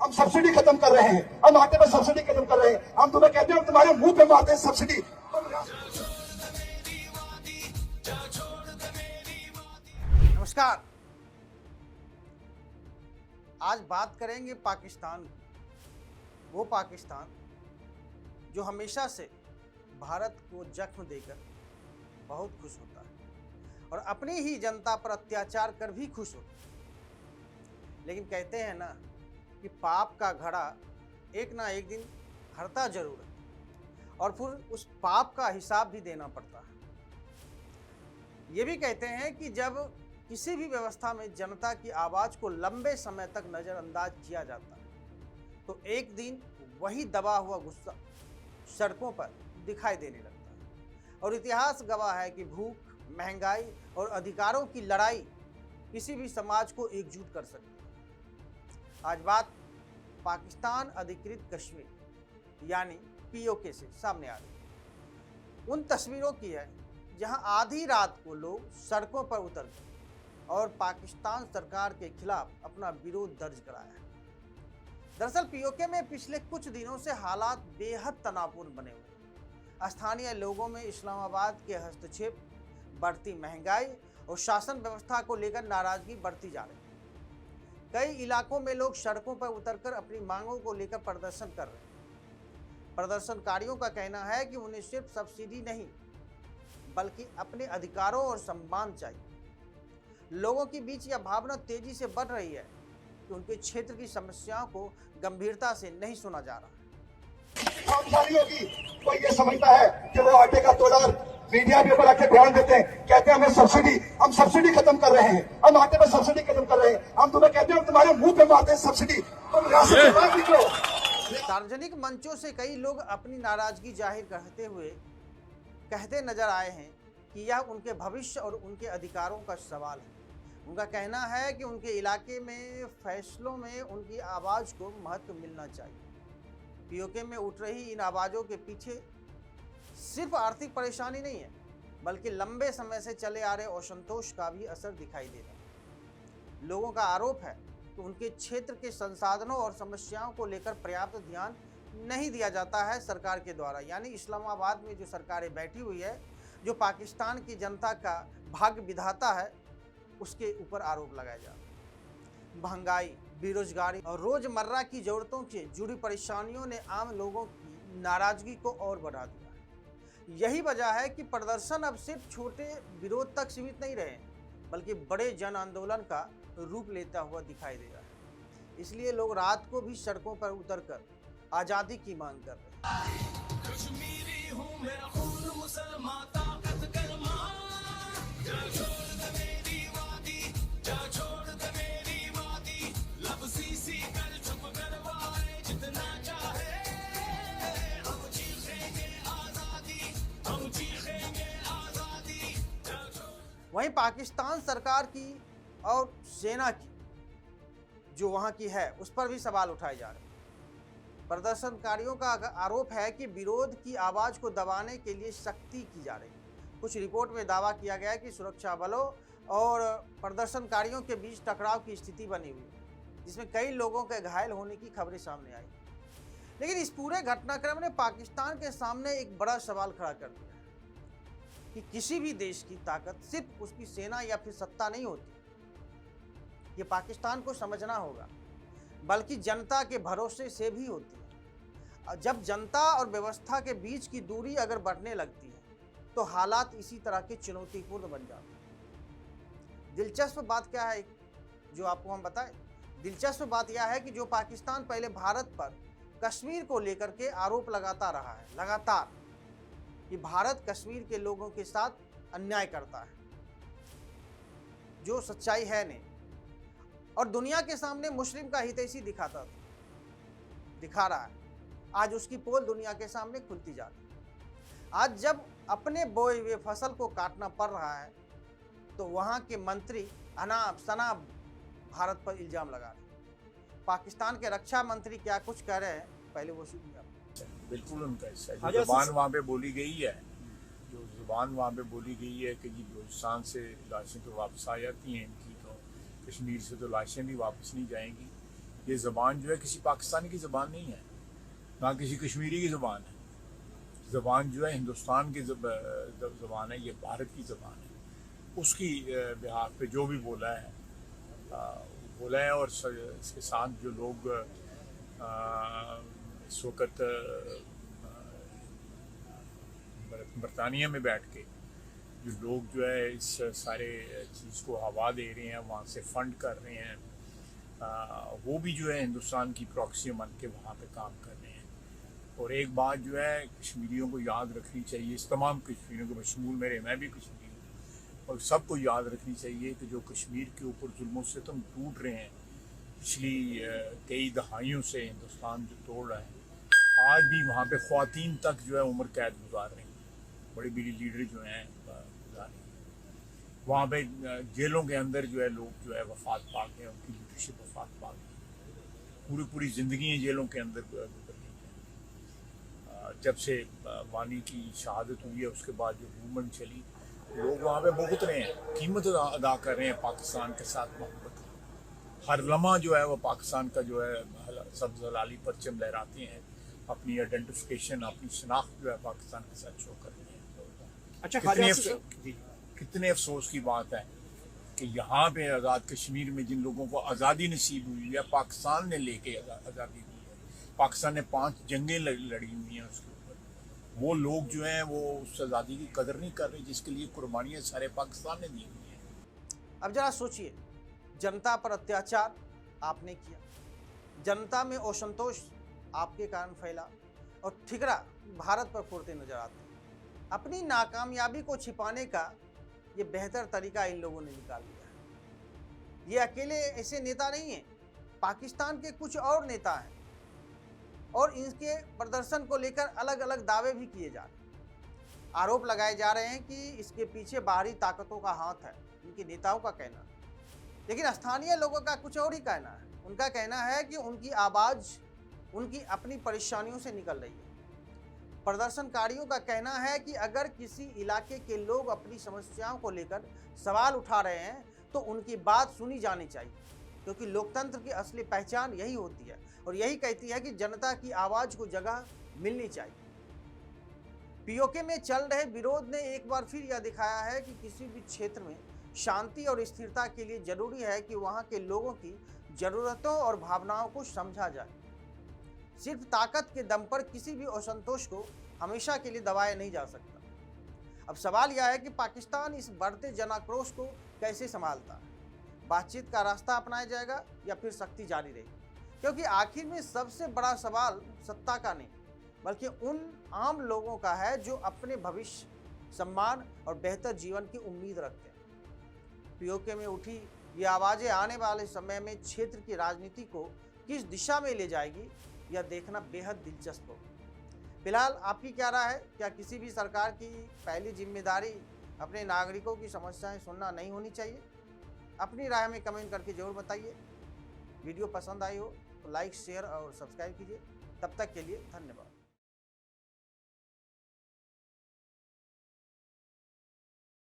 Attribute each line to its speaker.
Speaker 1: हम सब्सिडी खत्म कर रहे हैं, हम आटे पर सब्सिडी खत्म कर रहे हैं। हम तुम्हें कहते हैं हम तुम्हारे मुंह पे मारते हैं सब्सिडी।
Speaker 2: नमस्कार। आज बात करेंगे पाकिस्तान की। वो पाकिस्तान जो हमेशा से भारत को जख्म देकर बहुत खुश होता है और अपनी ही जनता पर अत्याचार कर भी खुश होता है। लेकिन कहते हैं ना कि पाप का घड़ा एक ना एक दिन भरता जरूर है और फिर उस पाप का हिसाब भी देना पड़ता है। ये भी कहते हैं कि जब किसी भी व्यवस्था में जनता की आवाज़ को लंबे समय तक नज़रअंदाज किया जाता है तो एक दिन वही दबा हुआ गुस्सा सड़कों पर दिखाई देने लगता है। और इतिहास गवाह है कि भूख, महंगाई और अधिकारों की लड़ाई किसी भी समाज को एकजुट कर सकती है। आज बात पाकिस्तान अधिकृत कश्मीर यानी पीओके से सामने आ रही है। उन तस्वीरों की है जहां आधी रात को लोग सड़कों पर उतर गए और पाकिस्तान सरकार के खिलाफ अपना विरोध दर्ज कराया है। दरअसल पीओके में पिछले कुछ दिनों से हालात बेहद तनावपूर्ण बने हुए हैं। स्थानीय लोगों में इस्लामाबाद के हस्तक्षेप, बढ़ती महंगाई और शासन व्यवस्था को लेकर नाराजगी बढ़ती जा रही है। कई इलाकों में लोग सड़कों पर उतरकर अपनी मांगों को लेकर प्रदर्शन कर रहे हैं। प्रदर्शनकारियों का कहना है कि उन्हें सिर्फ सब्सिडी नहीं बल्कि अपने अधिकारों और सम्मान चाहिए। लोगों के बीच यह भावना तेजी से बढ़ रही है कि उनके क्षेत्र की समस्याओं को गंभीरता से नहीं सुना जा रहा।
Speaker 1: होगी कोई ये समझता है कि वो आटे का तोड़ार मीडिया के ऊपर आके बयान देते हैं, कहते हैं हम सब्सिडी खत्म कर रहे हैं, हम आटे पर सब्सिडी खत्म कर रहे हैं। हम तुम्हें कहते हैं हम तुम्हारे मुंह पे मारते हैं सब्सिडी।
Speaker 2: सार्वजनिक मंचों से कई लोग अपनी नाराजगी जाहिर करते हुए कहते नजर आए हैं कि यह उनके भविष्य और उनके अधिकारों का सवाल है। उनका कहना है कि उनके इलाके में फैसलों में उनकी आवाज़ को महत्व मिलना चाहिए। पीओके में उठ रही इन आवाज़ों के पीछे सिर्फ आर्थिक परेशानी नहीं है बल्कि लंबे समय से चले आ रहे असंतोष का भी असर दिखाई दे रहा है। लोगों का आरोप है कि उनके क्षेत्र के संसाधनों और समस्याओं को लेकर पर्याप्त ध्यान नहीं दिया जाता है सरकार के द्वारा। यानी इस्लामाबाद में जो सरकारें बैठी हुई है, जो पाकिस्तान की जनता का भाग्य विधाता है, उसके ऊपर आरोप लगाया जा रहा है। महंगाई, बेरोजगारी और रोजमर्रा की जरूरतों से जुड़ी परेशानियों ने आम लोगों की नाराजगी को और बढ़ा दिया है। यही वजह है कि प्रदर्शन अब सिर्फ छोटे विरोध तक सीमित नहीं रहे बल्कि बड़े जन आंदोलन का रूप लेता हुआ दिखाई दे रहा है। इसलिए लोग रात को भी सड़कों पर उतरकर आजादी की मांग कर रहे हैं।
Speaker 3: कश्मीरी हूं, मेरा खून मुसलमान, ताकत कलमा, जा छोड़ दे मेरी वादी, जा छोड़ दे मेरी वादी, लब सीसी कर चुप करवाए जितना चाहे, हम चीखेंगे आजादी, हम चीखेंगे आजादी।
Speaker 2: वहीं पाकिस्तान सरकार की और सेना की जो वहां की है उस पर भी सवाल उठाए जा रहे हैं। प्रदर्शनकारियों का आरोप है कि विरोध की आवाज़ को दबाने के लिए सख्ती की जा रही है। कुछ रिपोर्ट में दावा किया गया है कि सुरक्षा बलों और प्रदर्शनकारियों के बीच टकराव की स्थिति बनी हुई है जिसमें कई लोगों के घायल होने की खबरें सामने आई। लेकिन इस पूरे घटनाक्रम ने पाकिस्तान के सामने एक बड़ा सवाल खड़ा कर दिया है कि किसी भी देश की ताकत सिर्फ उसकी सेना या फिर सत्ता नहीं होती। ये पाकिस्तान को समझना होगा बल्कि जनता के भरोसे से भी होती है। जब जनता और व्यवस्था के बीच की दूरी अगर बढ़ने लगती है तो हालात इसी तरह के चुनौतीपूर्ण बन जाते हैं। दिलचस्प बात क्या है जो आपको हम बताएं? दिलचस्प बात यह है कि जो पाकिस्तान पहले भारत पर कश्मीर को लेकर के आरोप लगाता रहा है लगातार कि भारत कश्मीर के लोगों के साथ अन्याय करता है, जो सच्चाई है नहीं, और दुनिया के सामने मुस्लिम का हितैषी दिखा रहा है, आज उसकी पोल दुनिया के सामने खुलती जा रही है। आज जब अपने बोए हुए फसल को काटना पड़ रहा है तो वहाँ के मंत्री अनाप शनाप भारत पर इल्जाम लगा रहे हैं। पाकिस्तान के रक्षा मंत्री क्या कुछ कह रहे हैं, पहले वो सुनिए आप।
Speaker 4: बिल्कुल उनका हिस्सा है। जो जुबान वहाँ पे बोली गई है, जो जुबान वहाँ पे बोली गई है कि जी बलूचिस्तान से लाशें तो वापस आ जाती हैं इनकी, तो कश्मीर से तो लाशें भी वापस नहीं जाएंगी। ये ज़बान जो है किसी पाकिस्तानी की ज़बान नहीं है, ना किसी कश्मीरी की ज़बान है। ज़बान जो है हिंदुस्तान की ज़बान है, ये भारत की ज़बान है। उसकी बिहार पे जो भी बोला है बोला है। और इसके साथ जो लोग इस वक्त बरतानिया में बैठ के जो लोग जो है इस सारे चीज़ को हवा दे रहे हैं, वहाँ से फंड कर रहे हैं, वो भी जो है हिंदुस्तान की प्रॉक्सी बन के वहाँ पे काम कर रहे हैं। और एक बात जो है कश्मीरियों को याद रखनी चाहिए, इस तमाम कश्मीरियों को बशमूल मेरे, मैं भी कश्मीरी हूँ, और सबको याद रखनी चाहिए कि जो कश्मीर के ऊपर जुल्म सितम टूट रहे हैं पिछली कई दहाइयों से हिंदुस्तान जो तोड़ रहा है, आज भी वहाँ पे ख्वातीन तक जो है उम्र कैद गुजार रही हैं, बड़ी बड़ी लीडर जो हैं गुजार रही हैं। वहाँ पे जेलों के अंदर जो है लोग जो है वफात पा गए, उनकी लीडरशिप वफात पा गई, पूरी ज़िंदगी जेलों के अंदर गुजर गई हैं। जब से वानी की शहादत हुई है उसके बाद जो मूवमेंट चली, लोग वहाँ पे भुगत रहे हैं, कीमत अदा कर रहे हैं पाकिस्तान के साथ मोहब्बत। हर लम्हा जो है वो पाकिस्तान का जो है सब्ज़ हलाली परचम लहराते हैं, अपनी आइडेंटिफिकेशन, अपनी शनाख्त जो है पाकिस्तान के साथ शो कर रहे हैं।
Speaker 2: अच्छा,
Speaker 4: कितने अफसोस की बात है कि यहाँ पे आज़ाद कश्मीर में जिन लोगों को आज़ादी नसीब हुई है, पाकिस्तान ने लेके आज़ादी दी है, पाकिस्तान ने 5 जंगें लड़ी हुई हैं उसके ऊपर, वो लोग जो हैं वो उस आज़ादी की कदर नहीं कर रहे जिसके लिए कुर्बानियाँ सारे पाकिस्तान ने दी हुई हैं।
Speaker 2: अब जरा सोचिए, जनता पर अत्याचार आपने किया, जनता में असंतोष आपके कारण फैला और ठिकरा भारत पर फोड़ते नजर आते हैं। अपनी नाकामयाबी को छिपाने का ये बेहतर तरीका इन लोगों ने निकाल लिया है। ये अकेले ऐसे नेता नहीं हैं, पाकिस्तान के कुछ और नेता हैं और इनके प्रदर्शन को लेकर अलग अलग दावे भी किए जा रहे हैं। आरोप लगाए जा रहे हैं कि इसके पीछे बाहरी ताकतों का हाथ है, इनके नेताओं का कहना है। लेकिन स्थानीय लोगों का कुछ और ही कहना है। उनका कहना है कि उनकी आवाज़ उनकी अपनी परेशानियों से निकल रही है। प्रदर्शनकारियों का कहना है कि अगर किसी इलाके के लोग अपनी समस्याओं को लेकर सवाल उठा रहे हैं तो उनकी बात सुनी जानी चाहिए, क्योंकि लोकतंत्र की असली पहचान यही होती है और यही कहती है कि जनता की आवाज़ को जगह मिलनी चाहिए। पीओके में चल रहे विरोध ने एक बार फिर यह दिखाया है कि किसी भी क्षेत्र में शांति और स्थिरता के लिए जरूरी है कि वहाँ के लोगों की ज़रूरतों और भावनाओं को समझा जाए। सिर्फ ताकत के दम पर किसी भी असंतोष को हमेशा के लिए दबाया नहीं जा सकता। अब सवाल यह है कि पाकिस्तान इस बढ़ते जनाक्रोश को कैसे संभालता है। बातचीत का रास्ता अपनाया जाएगा या फिर सख्ती जारी रहेगी, क्योंकि आखिर में सबसे बड़ा सवाल सत्ता का नहीं बल्कि उन आम लोगों का है जो अपने भविष्य, सम्मान और बेहतर जीवन की उम्मीद रखते हैं। पीओके में उठी ये आवाज़ें आने वाले समय में क्षेत्र की राजनीति को किस दिशा में ले जाएगी, यह देखना बेहद दिलचस्प हो। फिलहाल आपकी क्या राय है? क्या किसी भी सरकार की पहली जिम्मेदारी अपने नागरिकों की समस्याएं सुनना नहीं होनी चाहिए? अपनी राय में कमेंट करके जरूर बताइए। वीडियो पसंद आई हो तो लाइक, शेयर और सब्सक्राइब कीजिए। तब तक के लिए धन्यवाद।